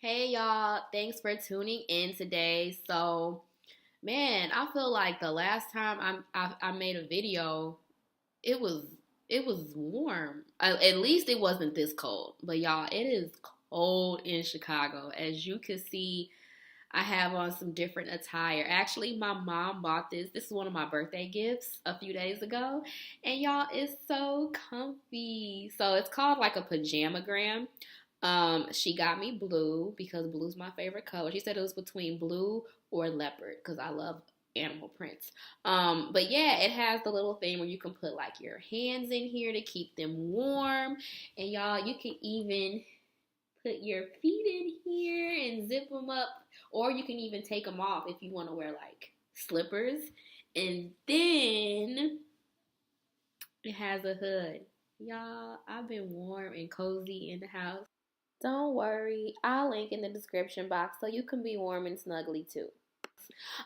Hey y'all, thanks for tuning in today. Man, I feel like the last time I made a video, it was it was warm. At least it wasn't this cold. But y'all, it is cold in Chicago. As you can see, I have on some different attire. Actually, my mom bought this. This is one of my birthday gifts a few days ago. And y'all, it's so comfy. So it's called like a pajama gram. She got me blue because blue's my favorite color. She said it was between blue or leopard because I love animal prints. But yeah, it has the little thing where you can put like your hands in here to keep them warm. And y'all, you can even put your feet in here and zip them up, or you can even take them off if you want to wear like slippers. And then it has a hood. Y'all, I've been warm and cozy in the house. Don't worry, I'll link in the description box so you can be warm and snuggly too.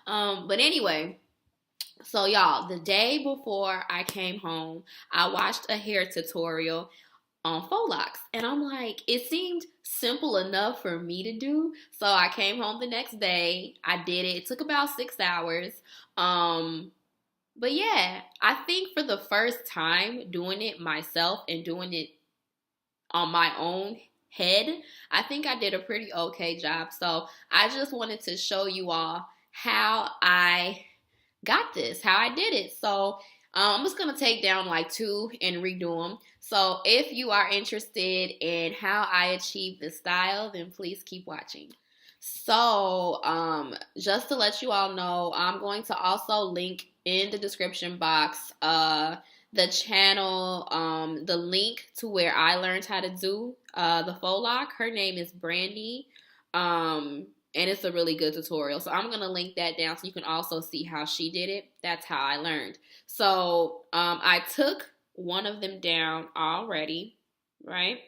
But anyway, so y'all, the day before I came home, I watched a hair tutorial on Faux Locs. And I'm like, it seemed simple enough for me to do. So I came home the next day. I did it. It took about 6 hours. But yeah, I think for the first time doing it myself and doing it on my own head, I think I did a pretty okay job. So I just wanted to show you all how I got this, how I did it. So I'm just going to take down like two and redo them. So if you are interested in how I achieved this style, then please keep watching. So just to let you all know, I'm going to also link in the description box the channel, the link to where I learned how to do the faux lock. Her name is Brandi. And it's a really good tutorial. So I'm going to link that down so you can also see how she did it. That's how I learned. So I took one of them down already, right?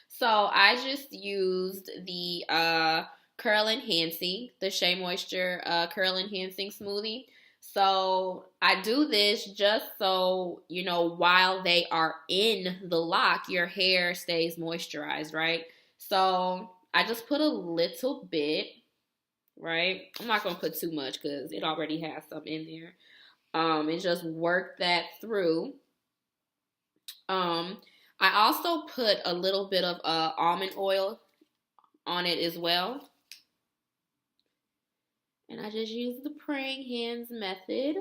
So I just used the Curl Enhancing, the Shea Moisture Curl Enhancing Smoothie. So I do this just so, you know, while they are in the lock, your hair stays moisturized, right? So I just put a little bit, right? I'm not going to put too much because it already has some in there. And just work that through. I also put a little bit of almond oil on it as well. And I just use the praying hands method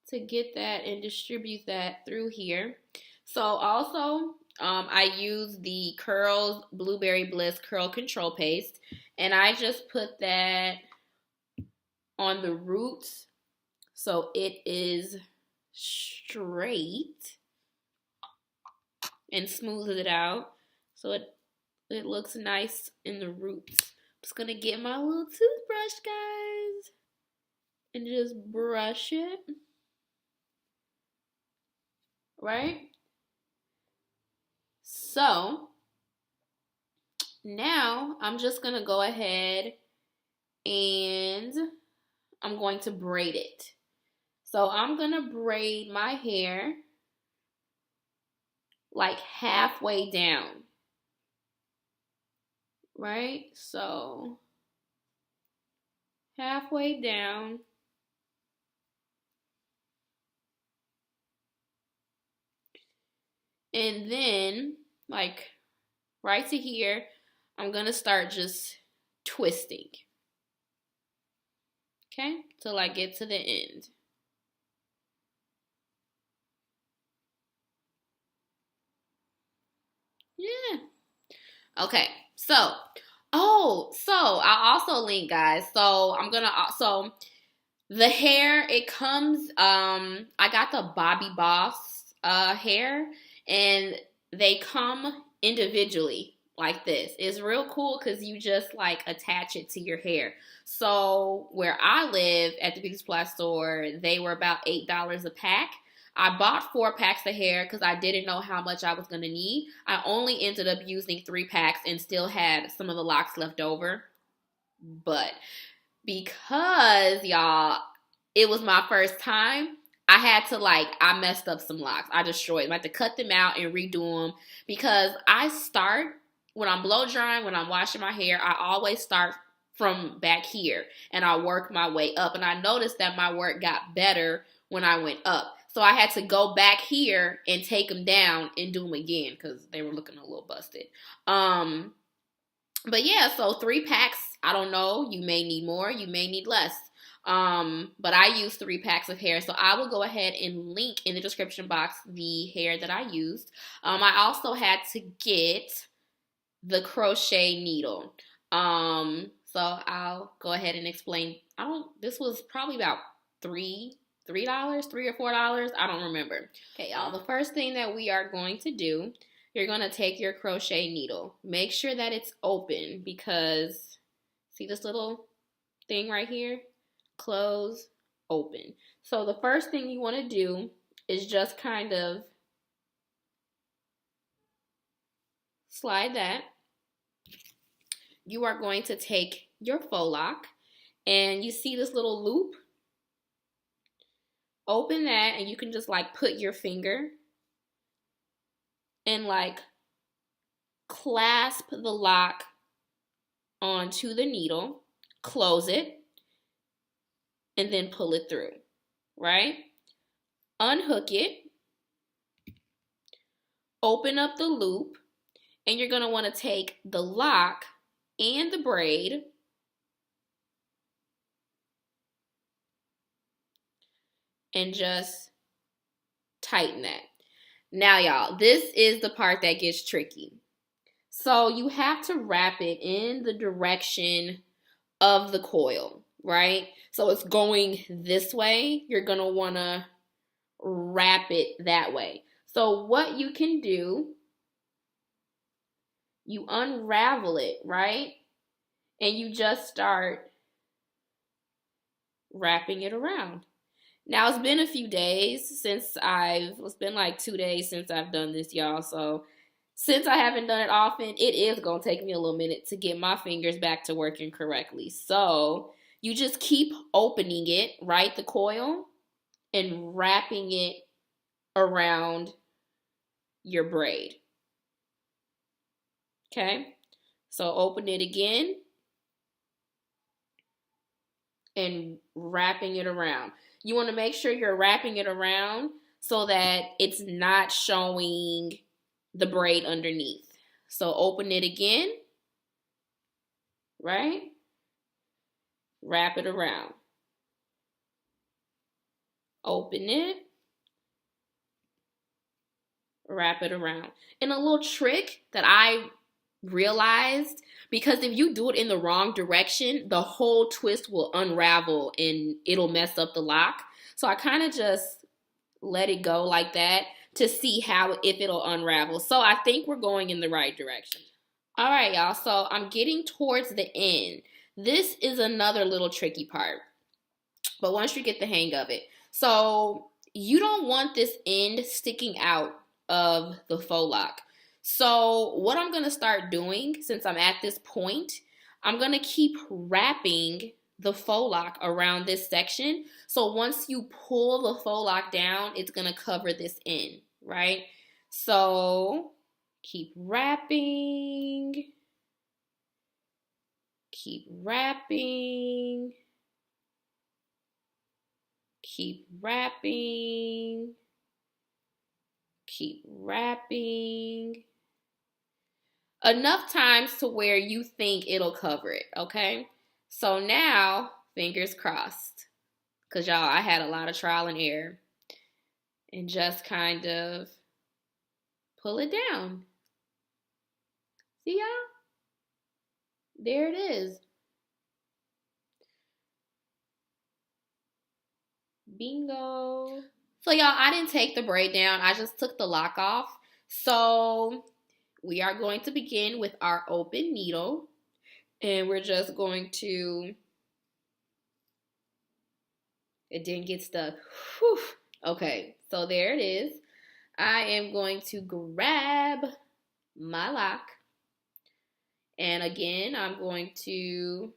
to get that and distribute that through here. So also, I use the Curls Blueberry Bliss Curl Control Paste. And I just put that on the roots so it is straight and smooths it out so it looks nice in the roots. I'm just gonna get my little toothbrush, guys, and just brush it, right? So now I'm just gonna go ahead and I'm going to braid it. So I'm gonna braid my hair like halfway down, right? So halfway down. And then like right to here, I'm gonna start just twisting. Okay, till I get to the end. Yeah. Okay, so, I'll also link, guys. So I'm gonna also, the hair, it comes, I got the Bobbi Boss hair, and they come individually like this. It's real cool because you just like attach it to your hair. So where I live at the beauty supply store, they were about $8 a pack. I bought 4 packs of hair because I didn't know how much I was going to need. I only ended up using 3 packs and still had some of the locks left over. But because, y'all, it was my first time, I had to I messed up some locks. I destroyed them. I had to cut them out and redo them because I start when I'm blow drying, when I'm washing my hair, I always start from back here and I work my way up. And I noticed that my work got better when I went up. So I had to go back here and take them down and do them again because they were looking a little busted. But yeah, so 3 packs. I don't know. You may need more. You may need less. But I use 3 packs of hair. So I will go ahead and link in the description box the hair that I used. I also had to get the crochet needle. So I'll go ahead and explain. This was probably about $3 or $4. I don't remember. Okay, y'all. The first thing that we are going to do, you're going to take your crochet needle. Make sure that it's open because see this little thing right here? Close, open. So the first thing you want to do is just kind of slide that. You are going to take your faux lock and you see this little loop? Open that and you can just like put your finger and like clasp the lock onto the needle, close it, and then pull it through, right? Unhook it, open up the loop, and you're gonna wanna take the lock and the braid and just tighten that. Now, y'all, this is the part that gets tricky. So you have to wrap it in the direction of the coil, right? So it's going this way. You're going to want to wrap it that way. So what you can do, you unravel it, right? And you just start wrapping it around. Now, it's been a few days it's been like 2 days since I've done this, y'all. So since I haven't done it often, it is going to take me a little minute to get my fingers back to working correctly. So you just keep opening it, right, the coil, and wrapping it around your braid. Okay? So open it again and wrapping it around. You want to make sure you're wrapping it around so that it's not showing the braid underneath. So open it again, right? Wrap it around. Open it. Wrap it around. And a little trick that I realized, because if you do it in the wrong direction, the whole twist will unravel and it'll mess up the lock. So I kind of just let it go like that to see if it'll unravel. So I think we're going in the right direction. All right, y'all. So I'm getting towards the end. This is another little tricky part, but once you get the hang of it. So you don't want this end sticking out of the faux lock. So what I'm going to start doing, since I'm at this point, I'm going to keep wrapping the faux lock around this section. So once you pull the faux lock down, it's going to cover this end, right? So keep wrapping, keep wrapping, keep wrapping, keep wrapping. Enough times to where you think it'll cover it, okay? So now, fingers crossed. Because y'all, I had a lot of trial and error. And just kind of pull it down. See y'all? There it is. Bingo. So y'all, I didn't take the braid down. I just took the lock off. So we are going to begin with our open needle. And we're just going to... It didn't get stuck. Whew. Okay, so there it is. I am going to grab my lock. And again, I'm going to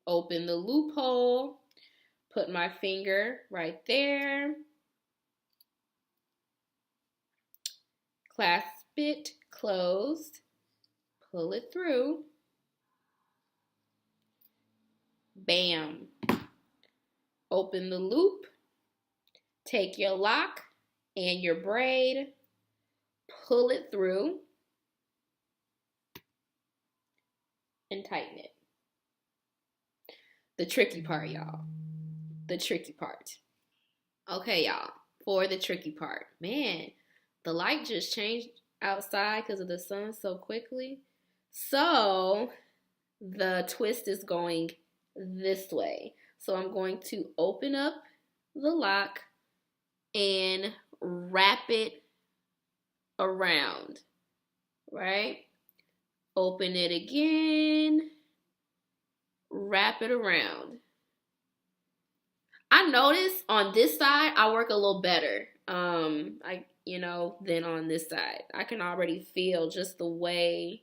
open the loophole, put my finger right there, clasp it closed, pull it through. Bam. Open the loop. Take your lock and your braid. Pull it through. And tighten it. The tricky part, y'all. The tricky part. Okay, y'all. For the tricky part. Man, the light just changed outside because of the sun so quickly. So, the twist is going this way. So, I'm going to open up the lock and wrap it around. Right? Open it again. Wrap it around. I notice on this side, I work a little better, than on this side. I can already feel just the way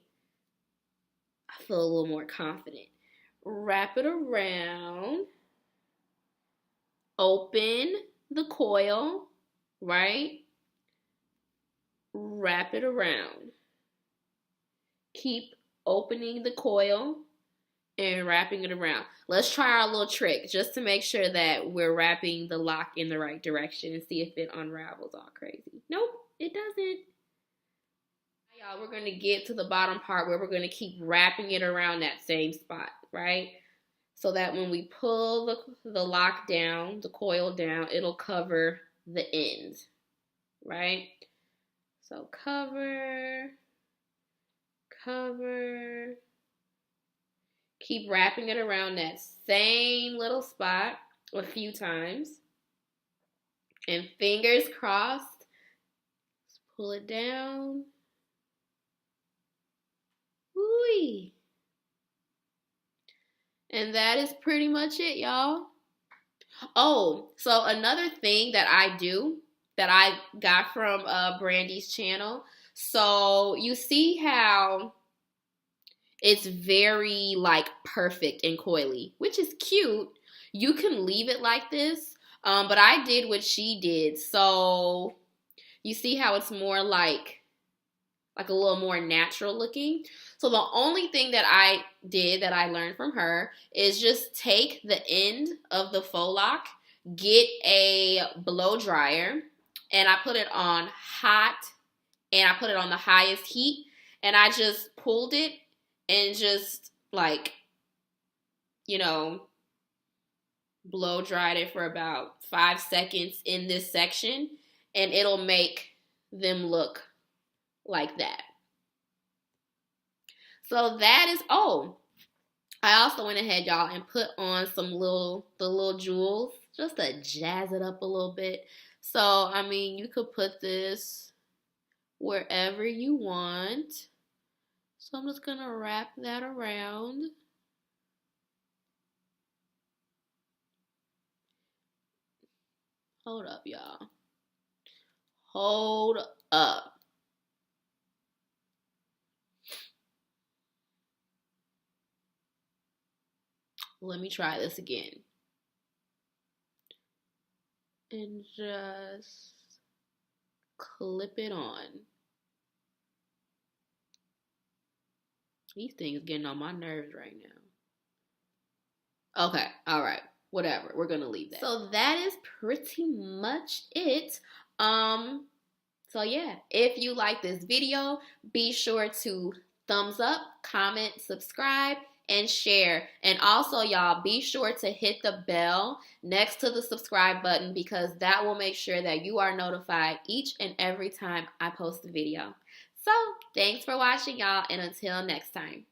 I feel a little more confident. Wrap it around. Open the coil, right? Wrap it around. Keep opening the coil and wrapping it around. Let's try our little trick just to make sure that we're wrapping the lock in the right direction and see if it unravels all crazy. Nope, it doesn't. Y'all, we're going to get to the bottom part where we're going to keep wrapping it around that same spot, right? So that when we pull the lock down, the coil down, it'll cover the end, right? So cover. Keep wrapping it around that same little spot a few times. And fingers crossed. Let's pull it down. Woo-wee. And that is pretty much it, y'all. Oh, so another thing that I do that I got from Brandi's channel. So you see how it's very like perfect and coily, which is cute. You can leave it like this, but I did what she did. So you see how it's more like a little more natural looking. So the only thing that I did that I learned from her is just take the end of the faux lock, get a blow dryer, and I put it on hot, and I put it on the highest heat, and I just pulled it and just blow dried it for about 5 seconds in this section, and it'll make them look like that. So that is, I also went ahead, y'all, and put on the little jewels just to jazz it up a little bit. So, I mean, you could put this wherever you want. So I'm just going to wrap that around. Hold up, y'all. Hold up. Let me try this again. And just clip it on. These things getting on my nerves right now. Okay, all right, whatever. We're gonna leave that. So that is pretty much it. So yeah, if you like this video, be sure to thumbs up, comment, subscribe, and share. And also, y'all, be sure to hit the bell next to the subscribe button because that will make sure that you are notified each and every time I post a video. So, thanks for watching, y'all, and until next time.